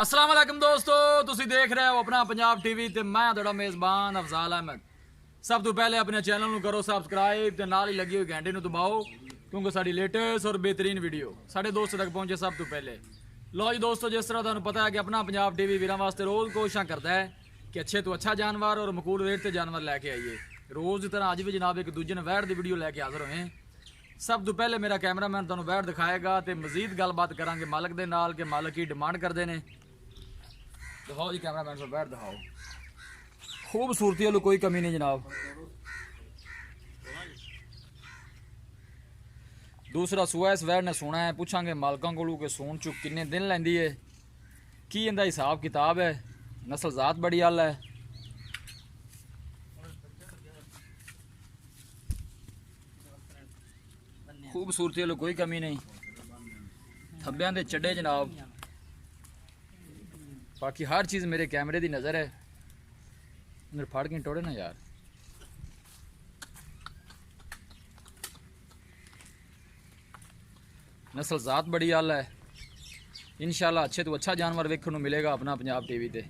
अस्सलाम वालेकुम दोस्तों, तुसी देख रहे हो अपना पंजाब टीवी ते मैं तुहाडा मेज़बान अफजाल अहमद। सब तो पहले अपने चैनल ਨੂੰ करो सबसक्राइब ते नाल ही लगी हुई घंटे ਨੂੰ दबाओ क्योंकि साडी लेटेस्ट और बेहतरीन वीडियो साढ़े दोस्तों तक पहुंचे सब तो पहले। लो जी दोस्तों, जिस तरह तुहानू पता है कि अपना पंजाब टीवी वीरां वास्ते रोज़ कोशिशां करता है कि अच्छे तो अच्छा जानवर और मकबूल रेट से जानवर लैके आइए। रोज़ की तरह अज भी जनाब एक दूजे ने वैट की वीडियो लैके हाजिर होए। सब तो पहले मेरा कैमरामैन तुहानू वैट दिखाएगा तो मजीद गलबात करांगे मालक दे नाल कि मालक की डिमांड करते हैं। दिखाओ जी कैमरामैन को बैठ दिखाओ, खूबसूरती वालों कोई कमी नहीं जनाब। दूसरा सूआ इस वैट ने सोना है, पूछांगे मालकों को कि सून चुक किन्ने दिन लैंदी है, की इंदा हिसाब किताब है, नस्ल जात बड़ी अल है। खूबसूरती वालों कोई कमी नहीं, थब्बियां दे चड्डे जनाब। बाकी हर चीज़ मेरे कैमरे की नज़र है। मेरे फाड़ के टोड़े ना यार। नस्ल जात बड़ी आला है। इंशाल्लाह अच्छे तो अच्छा जानवर वेखने को मिलेगा अपना पंजाब टीवी पे।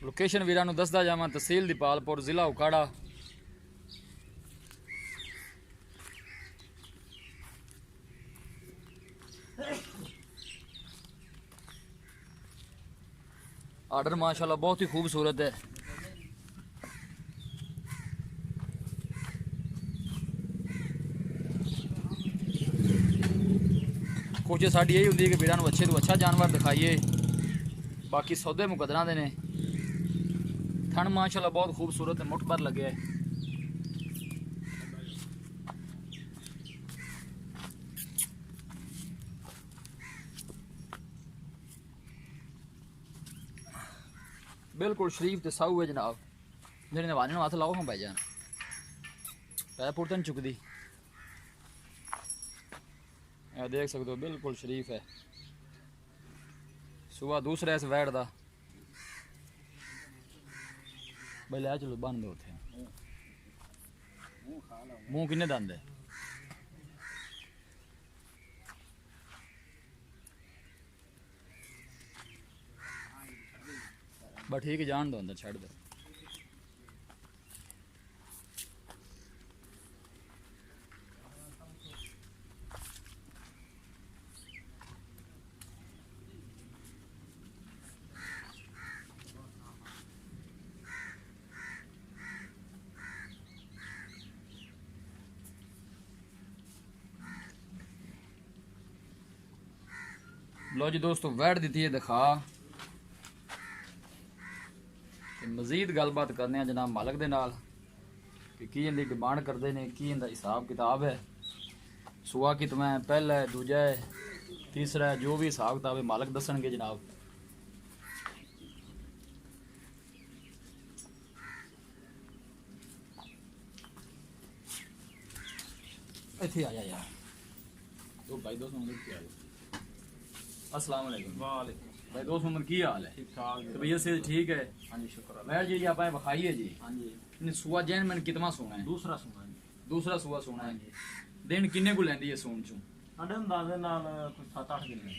लोकेशन वीरां नूं दसदा जावां, तहसील दीपालपुर, जिला उकाड़ा। आर्डर माशाल्लाह बहुत ही खूबसूरत है। कोशिश साडी यही होंदी है कि वीरां नूं अच्छे तो अच्छा जानवर दिखाइए। बाकी सौदे मुकदरा दे ने। थन माशाल्लाह बहुत खूबसूरत है, मुठ पर लगे है। बिल्कुल शरीफ ते साऊ है जनाब। जेने नवाने हाथ लाओ हम भाईजान, पैर पुरते नहीं चुकदी। देख सकते हो बिल्कुल शरीफ है। सुबह दूसरा इस वैट का भाई लै चलो बन दो उथे। मूँह किन्ने दंद है? बस ठीक है, जान दो अंदर छड़ दो। लो जी दोस्तों, वैट दी है दिखा। मजीद गलबात करने जनाब मालक दे नाल कि की इनकी डिमांड करते हैं, की इनका हिसाब किताब है। सुआ कि तुम्हें पहला है, दूजा है, तीसरा है, जो भी हिसाब किताब है मालक दसणगे जनाब। इत्थे आ जा यार। तो भाई दोस्त उम्र की हाल है? अस्सलाम वालेकुम। वालेकुम भाई दोस्त उम्र की हाल है? ठीक ठाक तो भैया से ठीक है? हाँ जी, शुक्र अल्लाह। मैं जी आप बखाइए जी। हाँ जी, इन्हें सुआ जैन मैंने कितना सोना है? दूसरा सुना जी। दूसरा सुआ सोना है। हाँ जी, दिन किन्ने को लैंदी है सोन चों? साढ़े अंदाजे नाल कुछ 7-8 दिन है।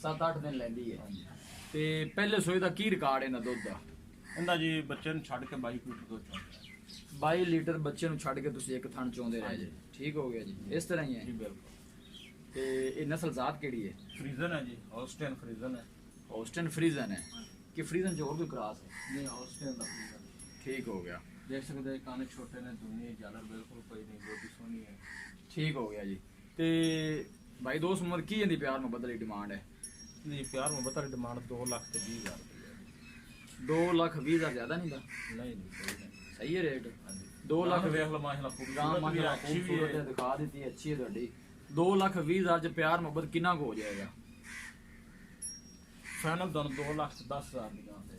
7-8 दिन लैंदी है। हाँ जी, ते पहले सोए का की रिकॉर्ड है ना दुध का? इंदा जी बच्चे ਨੂੰ ਛੱਡ ਕੇ 22 ਲੀਟਰ ਦੁੱਧ ਚੋਂਦਾ 22 ਲੀਟਰ ਬੱਚੇ ਨੂੰ ਛੱਡ ਕੇ ਤੁਸੀਂ ਇੱਕ ਥਣ ਚੋਂਦੇ ਰਹੇ ਜੇ। ਠੀਕ ਹੋ ਗਿਆ ਜੀ, ਇਸ ਤਰ੍ਹਾਂ ਹੀ ਹੈ ਹੈ। ਜੀ। ਬਿਲਕੁਲ ਤੇ ਇਹ ਨਸਲ ਜ਼ਾਤ ਕਿਹੜੀ ਹੈ? ਫਰੀਜ਼ਨ ਹੈ ਜੀ, ਹੌਲਸਟਾਈਨ ਫਰੀਜ਼ਨ ਹੈ। होस्टन फ्रीजन है कि फ्रीजन जो और कोई क्रास है? ਨਹੀਂ ਹੌਲਸਟਾਈਨ ਦਾ ਫਰੀਜ਼ਨ ठीक हो गया, ਦੇਖ ਸਕਦੇ ਕਾਨੇ ਛੋਟੇ ਨੇ, ਦੁਨੀ ਜਾਲਰ ਬਿਲਕੁਲ ਕੋਈ ਨਹੀਂ, ਬੋਡੀ ਸੋਹਣੀ ਹੈ। ठीक हो गया जी। ते भाई दोस्त उम्र की इनकी प्यार मुहब्बत की डिमांड है? ਇਹਦੀ ਪਿਆਰ ਮੁਹੱਬਤ ਦੀ ਡਿਮਾਂਡ 2,20,000 ਰੁਪਏ। 2,20,000 ज्यादा नहीं था? ਨਹੀਂ ਨਹੀਂ ਕੋਈ ਨਹੀਂ। सही है रेट। हाँ जी, 2 लाख ਵੇਖ ਲਓ ਮਾਸ਼ਾਅੱਲਾ गांव ਖੂਬਸੂਰਤ ਵੀ ਹੈ, ਅੱਛੀ ਵੀ खूबसूरत है, ਹੈ। दिखा देती है, अच्छी है ਤੁਹਾਡੀ। 2,20,000 च प्यार मुहब्बत कितना को हो जाएगा? ਫਾਈਨਲ ਤੁਹਾਨੂੰ 2,10,000 ਦੀ ਗਾਂ ਦੇ।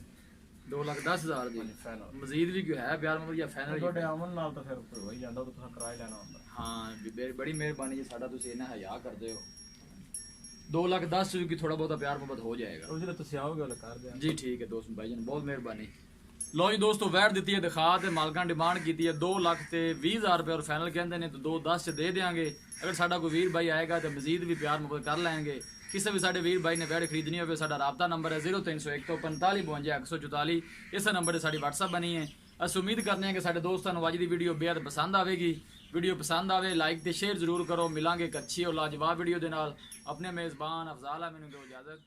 2,10,000 ਦੀ ਫਾਈਨਲ ਮਜ਼ੀਦ ਵੀ ਕੋਈ ਹੈ ਪਿਆਰ ਮੁਹੱਬਤ ਜਾਂ ਫਾਈਨਲ? ਤੁਹਾਡੇ ਅਮਨ ਨਾਲ ਤਾਂ ਫਿਰ ਹੋ ਹੀ ਜਾਂਦਾ, ਉਹ ਤਾਂ ਤੁਸੀਂ ਕਿਰਾਇਆ ਲੈਣਾ ਹੁੰਦਾ। हाँ बड़ी मेहरबानी जी, साडा तुसीं इन्ना हया करदे हो। 2,10,000 की थोड़ा बहुत प्यार मोहब्बत हो जाएगा। ਉਹ ਜਿਹੜੇ ਤੁਸੀਂ ਆਓਗੇ ਉਹ ਕਰ ਦਿਆਂ। ਜੀ ਠੀਕ ਹੈ ਦੋਸਤ ਭਾਈ ਜਾਨ, ਬਹੁਤ ਮਿਹਰਬਾਨੀ। ਲੋ ਜੀ ਦੋਸਤੋ, ਵੈਟ ਦਿੱਤੀ ਹੈ ਦਿਖਾ ਤੇ ਮਾਲਕਾਂ ਡਿਮਾਂਡ ਕੀਤੀ ਹੈ 2,20,000 ਰੁਪਏ ਔਰ ਫਾਈਨਲ ਕਹਿੰਦੇ ਨੇ ਤਾਂ 2,10 ਚ ਦੇ ਦੇਾਂਗੇ। ਅਗਰ ਸਾਡਾ ਕੋਈ ਵੀਰ ਭਾਈ ਆਏਗਾ ਤਾਂ ਮਜ਼ੀਦ ਵੀ ਪਿਆਰ ਮੁਹੱਬਤ ਕਰ ਲੈਣਗੇ। ਕਿਸੇ ਵੀ ਸਾਡੇ ਵੀਰ ਭਾਈ ਨੇ ਵੈਟ ਖਰੀਦਣੀ ਹੋਵੇ ਸਾਡਾ ਰਾਬਤਾ ਨੰਬਰ ਹੈ 0301 ਤੋਂ 45 52 144। ਇਸ ਨੰਬਰ ਤੇ ਸਾਡੀ WhatsApp ਬਣੀ ਹੈ। ਅਸੀਂ ਉਮੀਦ ਕਰਨੇ ਹਾਂ ਕਿ ਸਾਡੇ ਦੋਸਤਾਂ ਨੂੰ ਅੱਜ ਦੀ ਵੀਡੀਓ ਬੇहद ਪਸੰਦ ਆਵੇਗੀ। ਵੀਡੀਓ ਪਸੰਦ ਆਵੇ ਲਾਈਕ ਤੇ ਸ਼ੇਅਰ ਜ਼ਰੂਰ ਕਰੋ। ਮਿਲਾਂਗੇ ਇੱਕ ਅੱਛੀ ਔਰ ਲਾਜਵਾਬ ਵੀਡੀਓ ਦੇ ਨਾਲ। ਆਪਣੇ ਮੇਜ਼ਬਾਨ ਅਫਜ਼ਾਲ ਅਹਿਮਦ ਨੂੰ ਦਿਓ ਇਜਾਜ਼ਤ।